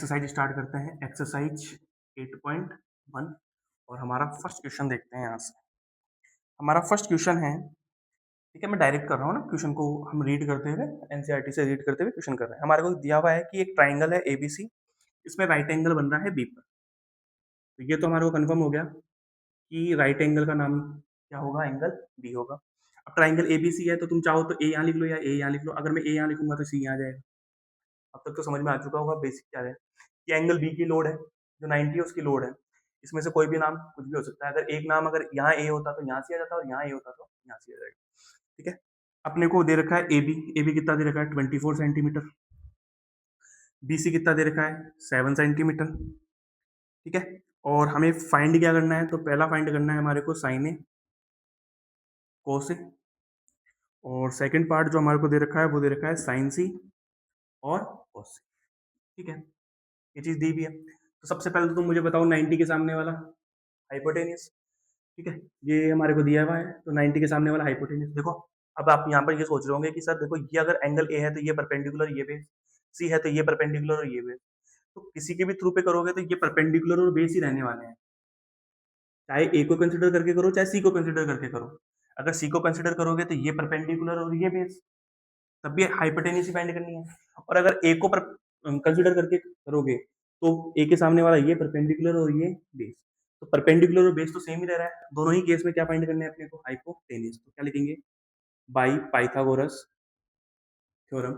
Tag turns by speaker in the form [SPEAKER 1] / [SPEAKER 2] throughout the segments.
[SPEAKER 1] Exercise start करते हैं। Exercise 8.1 और हमारा फर्स्ट क्वेश्चन देखते हैं यहाँ से। हमारा फर्स्ट क्वेश्चन है, ठीक है, मैं डायरेक्ट कर रहा हूँ ना, क्वेश्चन को हम रीड करते हुए एनसीईआरटी से रीड करते हुए क्वेश्चन कर रहे हैं। हमारे को दिया हुआ है कि एक ट्राइंगल है एबीसी, इसमें राइट एंगल बन रहा है बी पर। तो ये तो हमारे को कंफर्म हो गया कि राइट एंगल का नाम क्या होगा, एंगल बी होगा। अब ट्राइंगल एबीसी है तो तुम चाहो तो ए यहाँ लिख लो या ए यहाँ लिख लो। अगर मैं ए यहाँ लिखूंगा तो सी यहाँ जाएगा। अब तक तो समझ में आ चुका होगा बेसिक क्या है। कि एंगल बी की लोड है जो 90 है, उसकी लोड है। इसमें से कोई भी नाम कुछ भी हो सकता है। अगर एक नाम अगर यहाँ ए होता तो यहाँ से आ जाता, और यहाँ ए होता तो यहाँ से आ जाएगा। ठीक है, अपने को दे रखा है ए बी कितना दे रखा है 24 सेंटीमीटर, बी सी कितना दे रखा है 7 सेंटीमीटर। ठीक है, और हमें फाइंड क्या करना है, तो पहला फाइंड करना है हमारे को साइन ए कोस ए, और सेकंड पार्ट जो हमारे को दे रखा है वो दे रखा है साइन सी और कोस सी। ठीक है, ये चीज दी भी है। तो सबसे पहले तो तुम मुझे बताओ 90 के सामने वाला हाइपोटेनियस। ठीक है, ये हमारे को दिया हुआ है, तो 90 के सामने वाला हाइपोटेनियस देखो। अब आप यहाँ पर ये सोच रहे होंगे कि सर देखो, ये अगर एंगल ए है तो ये परपेंडिकुलर ये बेस, सी है तो ये परपेंडिकुलर और ये बेस। तो किसी के भी थ्रू पे करोगे तो ये परपेंडिकुलर और बेस ही रहने वाले हैं, चाहे ए को कंसिडर करके करो चाहे सी को कंसिडर करके करो। अगर सी को कंसिडर करोगे तो ये परपेंडिकुलर और ये बेस, तब भी हाइपोटेनियस ही फाइंड करनी है। और अगर ए को कंसिडर करके करोगे तो ए के सामने वाला ये परपेंडिकुलर और ये बेस, तो परपेंडिकुलर और बेस तो सेम ही रह रहा है। दोनों ही केस में क्या फाइंड करने हैं अपने को, हाइपोटेनियस। तो क्या लिखेंगे, बाई पाइथागोरस थ्योरम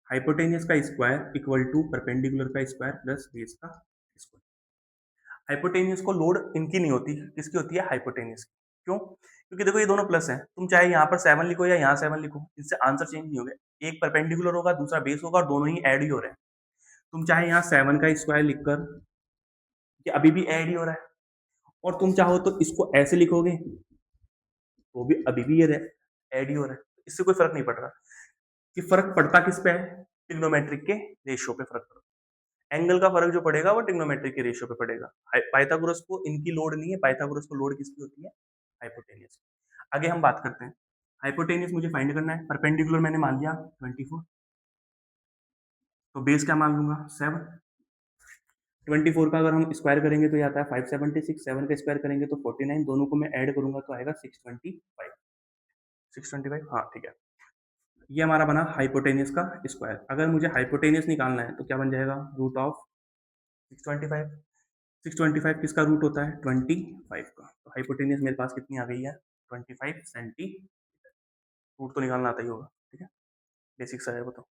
[SPEAKER 1] हाइपोटेनियस का स्क्वायर इक्वल टू परपेंडिकुलर का स्क्वायर प्लस बेस का स्क्वायर। हाइपोटेनियस को लोड इनकी नहीं होती, किसकी होती है, हाइपोटेनियस की। क्यों, क्योंकि देखो ये दोनों प्लस हैं, तुम चाहे यहाँ पर 7 लिखो या यहाँ 7 लिखो, इससे आंसर चेंज नहीं होगा। एक परपेंडिकुलर होगा दूसरा बेस होगा, और दोनों ही ऐड ही हो रहे हैं। तुम चाहे यहाँ 7 का स्क्वायर लिखकर, ये अभी भी ऐड ही हो रहा है, और तुम चाहो तो इसको ऐसे लिखोगे वो भी अभी भी ये ऐड ही हो रहा है। इससे कोई फर्क नहीं पड़ रहा। कि फर्क पड़ता किस पे है, ट्रिग्नोमेट्रिक के रेशियो पे फर्क पड़ता है। एंगल का फर्क जो पड़ेगा वो ट्रिग्नोमेट्रिक के रेशियो पे पड़ेगा। पाइथागोरस को इनकी लोड नहीं है, पाइथागोरस को लोड किसकी होती है, हाइपोटेनियस। आगे हम बात करते हैं, हाइपोटेनियस मुझे फाइंड करना है। परपेंडिकुलर मैंने मान लिया 24, तो बेस क्या मान लूंगा 7। 24 का अगर हम स्क्वायर करेंगे तो ये आता है 576, 7 का स्क्वायर करेंगे तो 49, दोनों को मैं ऐड करूंगा तो आएगा 625। 625, हाँ ठीक है। ये हमारा बना हाइपोटेनियस का स्क्वायर। अगर मुझे हाइपोटेनियस निकालना है तो क्या बन जाएगा, रूट ऑफ 625। 625 किसका रूट होता है, 25 का। तो हाइपोटेनियस मेरे पास कितनी आ गई है, 25 सेंटीमीटर। रूट तो निकालना आता ही होगा, ठीक है, बेसिक सा है वो तो।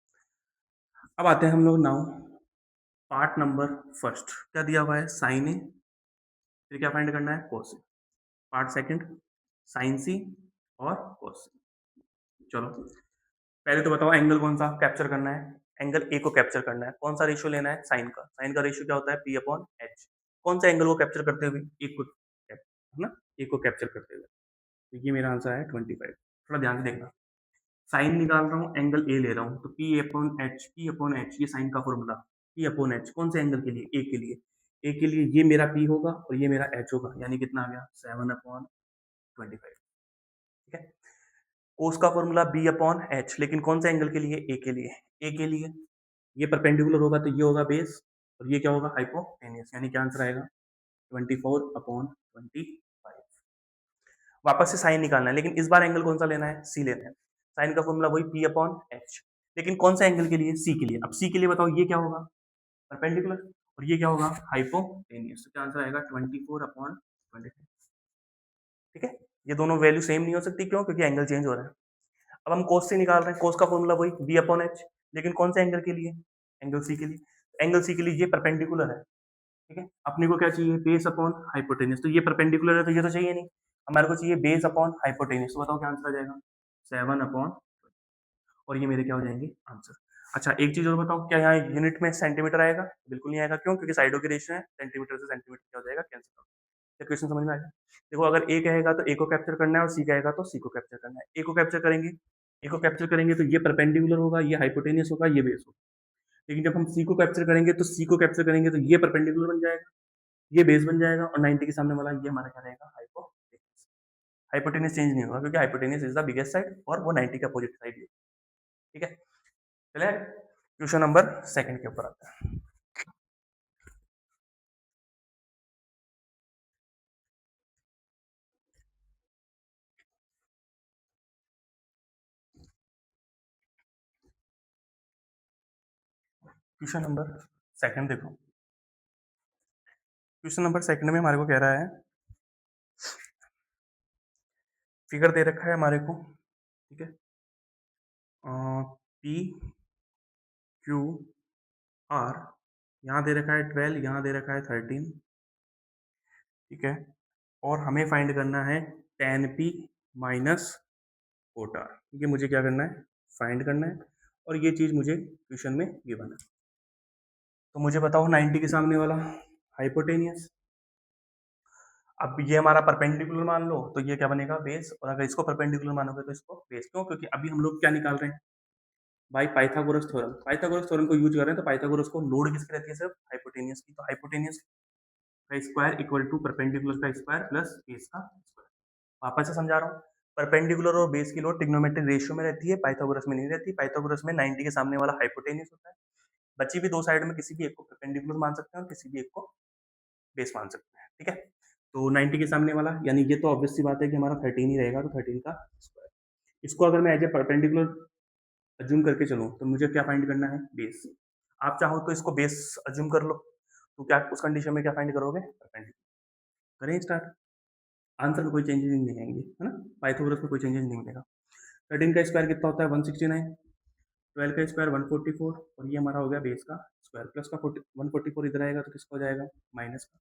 [SPEAKER 1] अब आते हैं हम लोग नाउ पार्ट नंबर फर्स्ट। क्या दिया हुआ है, साइन ए, फिर क्या फाइंड करना है, कोस ए। पार्ट सेकंड, साइन सी और कोस सी। चलो पहले तो बताओ एंगल कौन सा कैप्चर करना है। एंगल ए को कैप्चर करना है। कौन सा रेशियो लेना है, साइन का। साइन का रेशियो क्या होता है, पी अपॉन एच। कौन सा एंगल को कैप्चर करते हुए, ए को, है ना, ए को कैप्चर करते हुए। तो ये मेरा आंसर है 25। थोड़ा ध्यान से देखना, साइन निकाल रहा हूँ, एंगल ए ले रहा हूँ, तो P upon H, P upon H ये साइन का फॉर्मूला। पी अपॉन एच कौन से एंगल के लिए, ए के लिए। ए के लिए ये मेरा पी होगा और ये मेरा एच होगा, यानी कितना आ गया 7/25। ठीक है, कोस का फॉर्मूला बी अपॉन एच, लेकिन कौन से एंगल के लिए, ए के लिए। ए के लिए ये परपेंडिकुलर होगा तो ये होगा बेस, और ये क्या होगा, हाइपोटेनियस, यानी क्या आंसर आएगा 24/25। वापस से साइन निकालना है, लेकिन इस बार एंगल कौन सा लेना है, सी लेना है। साइन का फॉर्मूला वही पी अपॉन एच, लेकिन कौन सा एंगल के लिए, सी के लिए। अब सी के लिए बताओ ये क्या होगा, परपेंडिकुलर, और ये क्या होगा, हाइपोटेनियस। तो क्या आंसर आएगा 24/25। ठीक है, ये दोनों वैल्यू सेम नहीं हो सकती, क्यों, क्योंकि एंगल चेंज हो रहा है। अब हम कोस से निकाल रहे हैं, कोस का फॉर्मूला वही बी अपॉन एच, लेकिन कौन से एंगल के लिए, एंगल सी के लिए। एंगल सी के लिए ये परपेंडिकुलर है। ठीक है, अपने को क्या चाहिए, बेस अपॉन हाइपोटेनियस, तो ये परपेंडिकुलर है तो ये तो चाहिए नहीं, हमारे को चाहिए बेस अपॉन हाइपोटेनियस। तो बताओ क्या आंसर आ जाएगा, 7/, और ये मेरे क्या हो जाएंगे आंसर। अच्छा एक चीज और बताओ, क्या यहाँ यूनिट में सेंटीमीटर आएगा, बिल्कुल नहीं आएगा। क्यों, क्योंकि साइडों के रेशियो है, सेंटीमीटर से सेंटीमीटर क्या हो जाएगा, कैंसिल। क्या क्वेश्चन समझ में आएगा। देखो अगर ए कहेगा तो ए को कैप्चर करना है, और सी कहेगा तो सी को कैप्चर करना है। ए को कैप्चर करेंगे, ए को कैप्चर करेंगे तो ये परपेंडिकुलर होगा, ये हाइपोटेनियस होगा, ये बेस होगा। लेकिन जब हम सी को कैप्चर करेंगे तो सी को कैप्चर करेंगे तो ये परपेंडिकुलर बन जाएगा, ये बेस बन जाएगा, और 90 के सामने वाला ये हमारा क्या रहेगा, हाइपोटेनियस। हाइपोटेनियस चेंज नहीं होगा, क्योंकि hypotenuse is the biggest side और वो 90 का अपोजिट साइड है। ठीक है, चलिए क्वेश्चन नंबर सेकंड के ऊपर आते हैं। क्वेश्चन नंबर सेकंड देखो। क्वेश्चन नंबर सेकंड में हमारे को कह रहा है, फिगर दे रखा है हमारे को, ठीक है, पी क्यू आर, यहाँ दे रखा है 12, यहाँ दे रखा है 13, ठीक है, और हमें फाइंड करना है tan p minus cot r. ठीक है, मुझे क्या करना है, फाइंड करना है, और ये चीज़ मुझे क्वेश्चन में गिवन है। तो मुझे बताओ 90 के सामने वाला हाइपोटेनियस। अब ये हमारा परपेंडिकुलर मान लो तो ये क्या बनेगा, बेस, और अगर इसको परपेंडिकुलर मानोगे तो इसको बेस। क्यों? क्योंकि अभी हम लोग क्या निकाल रहे हैं भाई, पाइथागोरस थ्योरम। पाइथागोरस थ्योरम को यूज कर रहे हैं, तो पाइथागोरस को लोड किसकी रहती है, सिर्फ हाइपोटेनियस की। तो हाइपोटेनियस का स्क्वायर इक्वल टू परपेंडिकुलर का स्क्वायर प्लस बेस का स्क्वायर। वापस से समझा रहा हूँ, परपेंडिकुलर और बेस की लोड ट्रिग्नोमेट्रिक रेशियो में रहती है, पाइथागोरस में नहीं रहती। पाइथागोरस में 90 के सामने वाला हाइपोटेनियस होता है। बची भी दो साइड में किसी भी एक को परपेंडिकुलर मान सकते हैं और किसी भी एक को बेस मान सकते हैं। ठीक है, तो 90 के सामने वाला, यानी ये तो ऑब्वियस सी बात है कि हमारा 13 ही रहेगा, तो 13 का स्क्वायर। इसको अगर मैं एज ए परपेंडिकुलर अज्यूम करके चलूँ तो मुझे क्या फाइंड करना है, बेस। आप चाहो तो इसको बेस अज्यूम कर लो, तो क्या उस कंडीशन में क्या फाइंड करोगे, परपेंडिकुलर। करें स्टार्ट। आंसर में कोई चेंजेस नहीं आएंगे, है ना, पाइथागोरस में कोई चेंजेस नहीं मिलेगा। 13 का स्क्वायर कितना होता है, 169, 12 का स्क्वायर 144, और ये हमारा हो गया बेस का स्क्वायर, प्लस का 144 इधर आएगा तो किसका हो जाएगा, माइनस का।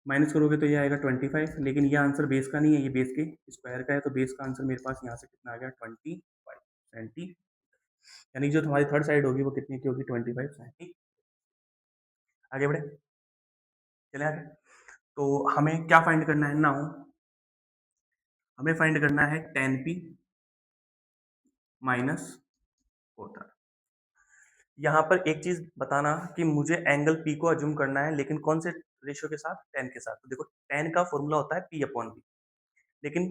[SPEAKER 1] माइनस करोगे तो ये आएगा 25, लेकिन ये आंसर बेस का नहीं है, ये बेस के स्क्वायर का है, तो बेस का आंसर मेरे पास यहाँ से कितना आ गया, 25 सेंटी। यानी जो तुम्हारी थर्ड साइड होगी वो कितनी की होगी, 25 सेंटी। आगे बढ़े, चले आगे। तो हमें क्या फाइंड करना है नाउ, हमें फाइंड करना है tan p minus cot r. यहाँ पर एक चीज बताना कि मुझे एंगल पी को अज्यूम करना है, लेकिन कौन से रेशियो के साथ, टेन के साथ। तो देखो टेन का फॉर्मूला होता है पी अपॉन बी, लेकिन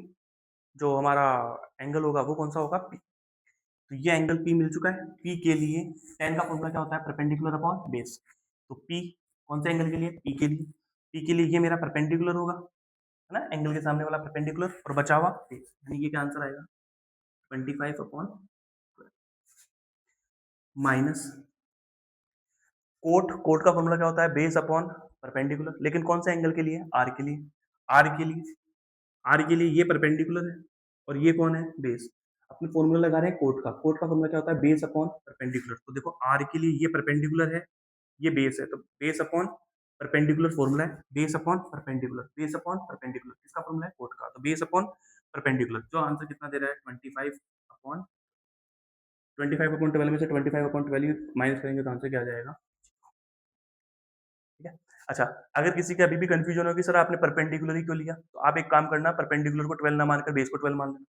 [SPEAKER 1] जो हमारा एंगल होगा वो कौन सा होगा, पी। तो ये एंगल पी मिल चुका है, पी के लिए टेन का फॉर्मूला क्या होता है, परपेंडिकुलर अपॉन बेस। तो पी कौन से एंगल के लिए, पी के लिए। पी के लिए ये मेरा परपेंडिकुलर होगा, है ना, एंगल के सामने वाला परपेंडिकुलर, और बचा हुआ बेस, यानी ये क्या आंसर आएगा, 25 अपॉन माइनस कोट। कोट का फॉर्मूला क्या होता है, बेस अपॉन परपेंडिकुलर, लेकिन कौन से एंगल के लिए, आर के लिए। आर के लिए, आर के लिए ये परपेंडिकुलर है और ये कौन है, बेस। अपने फॉर्मूला लगा रहे हैं कोट का। कोट का फॉर्मूला क्या होता है, बेस अपॉन परपेंडिकुलर। तो देखो आर के लिए ये परपेंडिकुलर है, ये बेस है, तो बेस अपॉन परपेंडिकुलर फॉर्मूला है, base upon perpendicular, base upon perpendicular, किसका फॉर्मूला है, कोट का। तो बेस अपॉन परपेंडिकुलर, जो आंसर कितना दे रहा है, 25 अपॉन 12 में से 25 अपॉन 12 माइनस करेंगे तो आंसर क्या आ जाएगा। ठीक है, अच्छा, अगर किसी के अभी भी कंफ्यूजन होगी सर आपने परपेंडिकुलर ही क्यों लिया, तो आप एक काम करना, परपेंडिकुलर को 12 ना मानकर बेस को 12 मान लेना।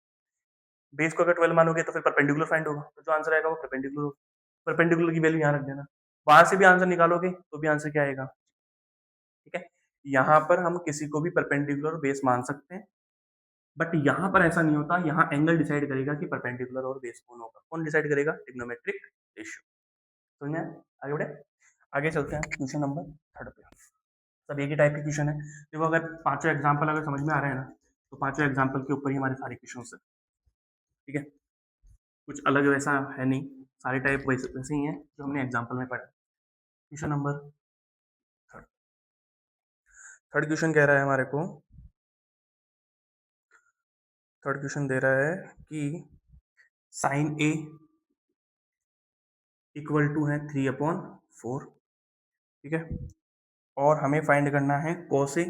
[SPEAKER 1] बेस को अगर 12 मानोगे तो फिर परपेंडिकुलर फाइंड होगा, तो जो आंसर आएगा वो परपेंडिकुलर होगा। परपेंडिकुलर की वैल्यू यहाँ रख देना, वहां से भी आंसर निकालोगे तो भी आंसर क्या आएगा। ठीक है, यहाँ पर हम किसी को भी परपेंडिकुलर बेस मान सकते हैं, बट यहाँ पर ऐसा नहीं होता, यहाँ एंगल डिसाइड करेगा कि परपेंडिकुलर और बेस कौन होगा। कौन डिसाइड करेगा, ट्रिग्नोमेट्रिक रेशियो। समझ में, आगे बढ़े, आगे चलते हैं क्वेश्चन नंबर थर्ड पे। सब एक ही टाइप के क्वेश्चन है। देखो अगर पांचों एग्जाम्पल अगर समझ में आ रहे हैं ना, तो पांचों एग्जाम्पल के ऊपर ही हमारे सारे क्वेश्चन है। ठीक है, कुछ अलग वैसा है नहीं, सारे टाइप वैसे वैसे ही हैं जो हमने एग्जाम्पल में पढ़ा। Question number third. Third question कह रहा है हमारे को, थर्ड क्वेश्चन दे रहा है कि साइन ए इक्वल टू है 3/4। ठीक है, और हमें फाइंड करना है कॉस ए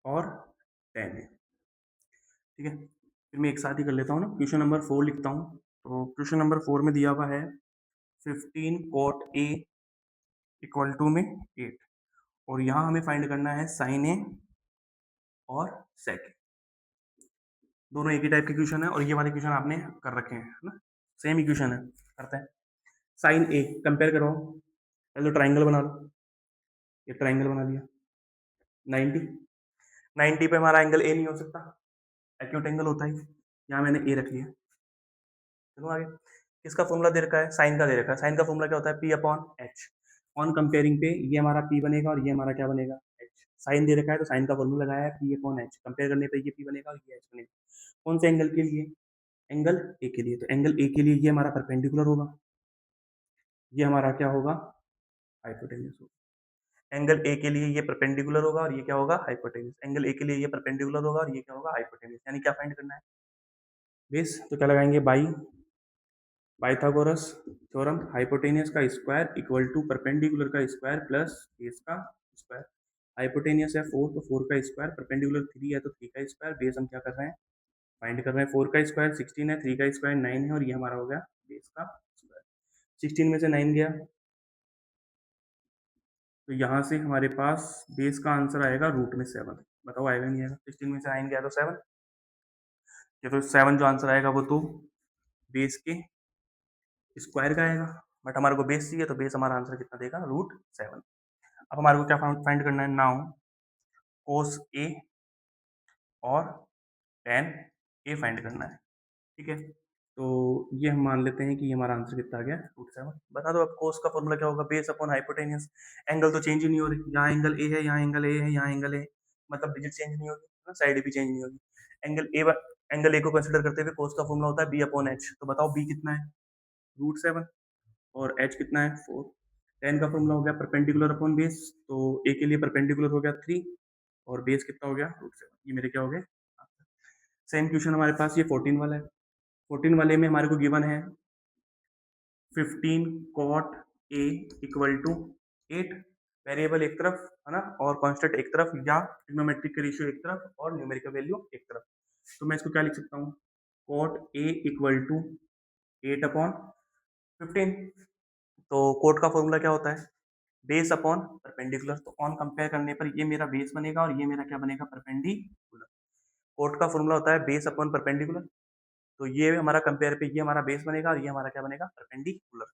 [SPEAKER 1] और टेन ए। ठीक है, फिर मैं एक साथ ही कर लेता हूँ ना, क्वेश्चन नंबर 4 लिखता हूँ। तो क्वेश्चन नंबर 4 में दिया हुआ है 15 कॉट ए इक्वल टू में 8, और यहाँ हमें फाइंड करना है साइन ए और सेक। दोनों एक ही टाइप के क्वेश्चन है, और ये वाले क्वेश्चन आपने कर रखे हैं, है ना, सेम ही क्वेश्चन है। करते हैं, साइन ए कंपेयर करो, पहले तो ट्राइंगल बना लो। ये ट्राइंगल बना लिया, 90, 90 पे हमारा एंगल ए नहीं हो सकता, एक्यूट एंगल होता है, यहाँ मैंने ए रख लिया। चलो आगे, किसका फॉर्मूला दे रखा है, साइन का दे रखा है। साइन का फॉर्मूला क्या होता है, P upon H. On comparing पे ये हमारा पी बनेगा और ये हमारा क्या बनेगा, एच। साइन दे रखा है तो साइन का फॉर्मूला लगाया है, पी अपॉन एच। कंपेयर करने पे ये पी बनेगा और ये एच बनेगा। कौन से एंगल के लिए, एंगल ए के लिए। तो एंगल ए के लिए ये हमारा परपेंडिकुलर होगा, ये हमारा क्या होगा, हाइपोटेन्यूज होगा। एंगल ए के लिए ये परपेंडिकुलर होगा और ये क्या होगा, हाइपोटेन्यूज। एंगल ए के लिए ये परपेंडिकुलर होगा और ये क्या होगा, हाइपोटेन्यूज। यानी क्या फाइंड करना है, बेस। तो क्या लगाएंगे, बाई पाइथागोरस थ्योरम, हाइपोटेनियस का स्क्वायर इक्वल टू परपेंडिकुलर का स्क्वायर प्लस बेस का स्क्वायर। हाइपोटेनियस है 4, तो 4 का स्क्वायर, परपेंडिकुलर 3 है तो 3 का स्क्वायर। बेस हम क्या कर रहे हैं, फाइंड कर रहे हैं। 4 का स्क्वायर 16 है, 3 का स्क्वायर 9 है और ये हमारा हो गया बेस का स्क्वायर। 16 में से 9 गया तो यहाँ से हमारे पास बेस का आंसर आएगा रूट में 7। बताओ आएगा नहीं आएगा, 16 में से 9 गया तो 7। ये तो 7 जो आंसर आएगा वो तो बेस के स्क्वायर का आएगा, बट हमारे को बेस चाहिए तो बेस हमारा आंसर कितना देगा, रूट 7। अब हमारे को क्या फाइंड करना है, नाउ कोस ए और टेन ए फाइंड करना है। ठीक है, तो ये हम मान लेते हैं कि ये हमारा आंसर कितना आ गया, रूट 7। बता दो अब कोस का फॉर्मूला क्या होगा, बेस अपॉन हाइपोटेनियस। एंगल तो चेंज ही नहीं हो रही, यहाँ एंगल ए है, यहाँ एंगल ए है, यहाँ एंगल ए, मतलब डिजिट चेंज नहीं होगी, साइड भी चेंज नहीं होगी। एंगल ए को कंसिडर करते हुए कोस का फॉर्मूला होता है बी अपॉन एच। तो बताओ बी कितना है, रूट 7, और एच कितना है, 4। टेन का फॉर्मूला हो गया परपेंडिकुलर अपॉन बेस, तो ए के लिए परपेंडिकुलर हो गया 3 और बेस कितना हो गया, रूट 7। ये मेरे क्या हो गए। सेम क्वेश्चन हमारे पास ये 14 वाला है। 14 वाले में हमारे को गिवन है 15 cot A equal to 8। Variable एक तरफ है ना, और कांस्टेंट एक तरफ, या ट्रिग्नोमेट्रिक का रेशियो एक तरफ और न्यूमेरिकल वैल्यू एक तरफ। तो मैं इसको क्या लिख सकता हूँ, cot A equal to 8 upon 15। तो कोट का फॉर्मूला क्या होता है, बेस अपॉन परपेंडिकुलर। तो ऑन कंपेयर करने पर ये मेरा बेस बनेगा और ये मेरा क्या बनेगा, परपेंडिकुलर। कोट का फॉर्मूला होता है बेस अपॉन परपेंडिकुलर, तो ये हमारा कंपेयर पे ये हमारा बेस बनेगा और ये हमारा क्या बनेगा, परपेंडिकुलर।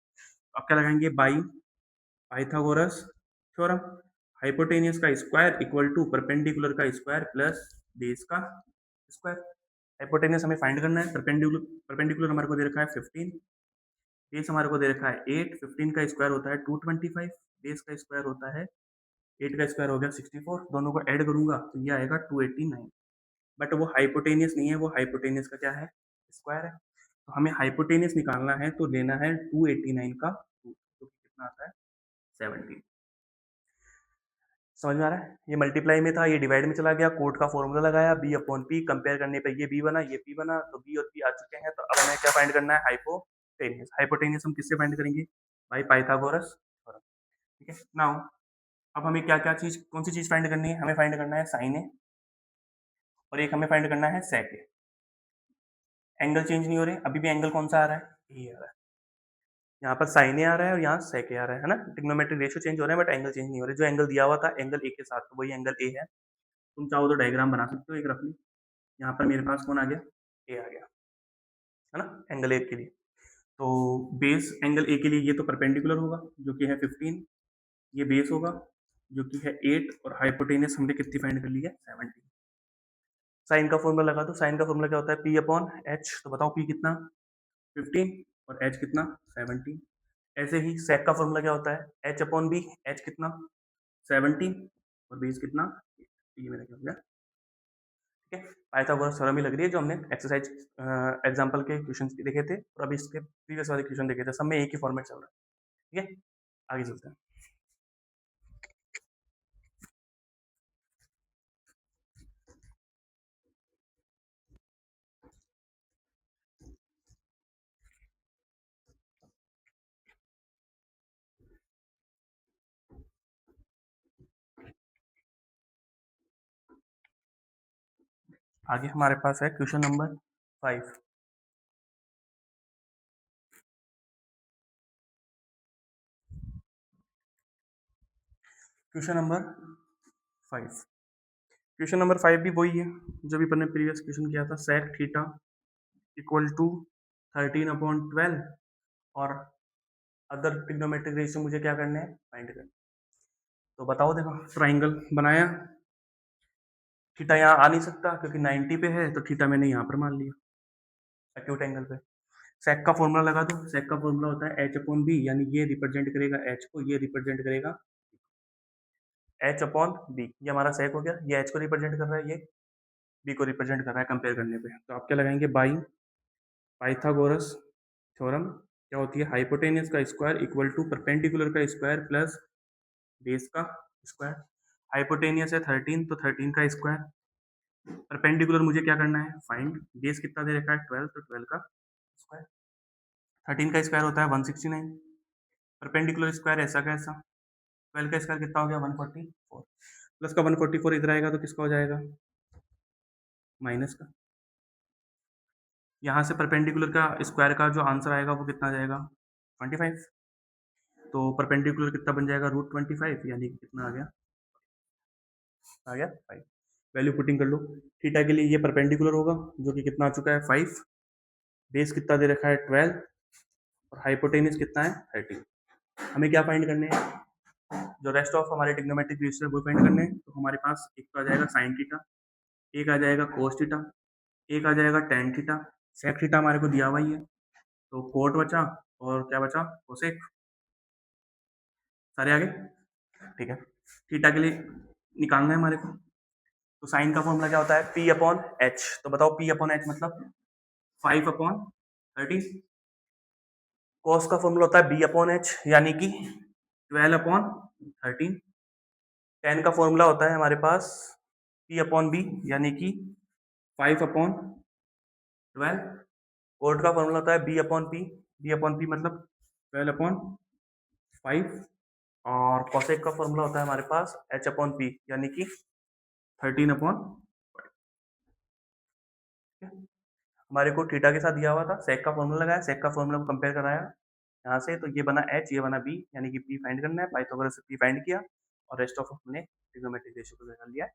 [SPEAKER 1] अब क्या लगाएंगे, बाई पाइथागोरस थ्योरम, हाइपोटेनियस का स्क्वायर इक्वल टू परपेंडिकुलर का स्क्वायर प्लस बेस का स्क्वायर। हाइपोटेनियस हमें फाइंड करना है, परपेंडिकुलर परपेंडिकुलर हमारे को दे रखा है 15, बेस हमारे को दे रखा है 8। 15 का स्क्वायर होता है 225, बेस का स्क्वायर होता है 8 का स्क्वायर हो गया 64। दोनों को ऐड करूंगा तो ये आएगा 289। बट वो हाइपोटेनियस नहीं है, वो हाइपोटेनियस का क्या है, स्क्वायर है। तो हमें हाइपोटेनियस निकालना है तो लेना है 289 का रूट, जो कि कितना आता है, 17। समझ में आ रहा है, ये मल्टीप्लाई में था, ये डिवाइड में चला गया, कोट का फॉर्मूला लगाया बी अपॉन पी, कंपेयर करने पर ये बी बना, ये पी बना, तो बी और पी आ चुके हैं। तो अब हमें क्या फाइंड करना है, हाइपोटेनियस। हाइपोटेनियस हम किससे फाइंड करेंगे, भाई पाइथागोरस थ्योरम। ठीक है, नाउ अब हमें क्या क्या चीज, कौन सी चीज फाइंड करनी है, हमें फाइंड करना है साइन ए, और एक हमें फाइंड करना है सेक ए। एंगल चेंज नहीं हो रहे, अभी भी एंगल कौन सा आ रहा है, ये आ रहा है। यहाँ पर साइन ए आ रहा है और यहाँ सेक ए आ रहा है ना, ट्रिग्नोमेट्रिक रेशियो चेंज हो रहा है बट एंगल चेंज नहीं हो रहे। जो एंगल दिया हुआ था एंगल ए के साथ, तो वही एंगल ए है। तुम चाहो तो डायग्राम बना सकते हो एक रफली। यहाँ पर मेरे पास कौन आ गया, ए आ गया, है ना, एंगल ए के लिए। तो बेस एंगल ए के लिए ये तो परपेंडिकुलर होगा जो कि है 15, ये बेस होगा जो कि है 8, और हाइपोटेनियस हमने कितनी फाइंड कर ली है, 17। साइन का फॉर्मूला लगा दो, साइन का फॉर्मूला क्या होता है, पी अपॉन एच। तो बताओ पी कितना, 15 और एच कितना, 17। ऐसे ही सेक का फॉर्मूला क्या होता है, एच अपॉन बी, एच कितना, 17 और बेस कितना, 8। ये मेरा क्या हो गया। ठीक है, पाइथागोरस थ्योरम ही लग रही है जो हमने एक्सरसाइज एग्जांपल के क्वेश्चंस देखे थे और अभी इसके प्रीवियस वाले क्वेश्चन देखे थे, सब में एक ही फॉर्मेट चल रहा है। ठीक है, आगे चलते हैं। आगे हमारे पास है question number 5। Question number 5, question number 5 भी वही है जो भी अपन ने प्रीवियस क्वेश्चन किया था, सेक थीटा इक्वल टू 13/12 और अदर ट्रिग्नोमेट्रिक रेशियो मुझे क्या करने हैं, फाइंड करने। तो बताओ, देखो ट्राइंगल बनाया, थीटा यहाँ आ नहीं सकता क्योंकि 90 पे है, तो थीटा मैंने यहाँ पर मान लिया एक्यूट एंगल पे। सेक का फॉर्मूला लगा दो, सेक का फॉर्मूला होता है एच अपॉन बी, यानी ये रिप्रेजेंट करेगा एच को, ये रिप्रेजेंट करेगा एच अपॉन बी। ये हमारा सेक हो गया, ये एच को रिप्रेजेंट कर रहा है, ये बी को रिप्रेजेंट कर रहा है कंपेयर करने पे। तो आप क्या लगाएंगे, बाई पाइथागोरस थ्योरम क्या होती है, हाइपोटेनियस का स्क्वायर इक्वल टू परपेंडिकुलर का स्क्वायर प्लस बेस का स्क्वायर। हाइपोटेनियस है 13, तो 13 का स्क्वायर। परपेंडिकुलर मुझे क्या करना है, फाइंड। बेस कितना दे रखा है 12, तो 12 का स्क्वायर। 13 का स्क्वायर होता है 169, परपेंडिकुलर स्क्वायर ऐसा का ऐसा। 12 का स्क्वायर कितना हो गया 144, प्लस का 144 इधर आएगा तो किसका हो जाएगा, माइनस का। यहाँ से परपेंडिकुलर का स्क्वायर का जो आंसर आएगा वो कितना जाएगा 25, तो परपेंडिकुलर कितना बन जाएगा √25, यानी कि कितना आ गया 5। वैल्यू पुटिंग कर लो। थीटा के लिए ये परपेंडिकुलर होगा जो कि कितना आ चुका है 5, बेस कितना दे रखा है 12, और हाइपोटेनियस कितना है 13। हमें क्या फाइंड करने हैं, जो रेस्ट ऑफ हमारे ट्रिग्नोमेट्रिक रेशियो वो फाइंड करने हैं। तो हमारे पास एक तो आ जाएगा साइन थीटा, एक आ जाएगा कोस थीटा, एक आ जाएगा टेन थीटा। सेक थीटा हमारे को दिया हुआ ही है, तो कोट बचा और क्या बचा कोसेक। सारे आगे ठीक है। थीटा के लिए निकालना है हमारे को, तो साइन का फॉर्मूला क्या होता है P अपॉन एच। तो बताओ P अपॉन एच मतलब 5 अपॉन 30। कॉस का फॉर्मूला होता है B अपॉन एच, यानी कि 12 अपॉन 13। टेन का फॉर्मूला होता है हमारे पास P अपॉन बी, यानी कि 5 अपॉन 12। कोट का फॉर्मूला होता है B upon P, B upon P मतलब 12 अपॉन 5। और कॉसेक का फॉर्मूला होता है हमारे पास H अपॉन पी, यानी कि 13 अपॉन। हमारे को थीटा के साथ दिया हुआ था, सेक का फॉर्मूला लगाया, सेक का फॉर्मूला को कंपेयर कराया यहाँ से, तो ये बना H, ये बना B, यानी कि P फाइंड करना है। पाइथागोरस से P फाइंड किया और रेस्ट ऑफ अपने ट्रिग्नोमेट्रिक रेशियो को निकाल लिया।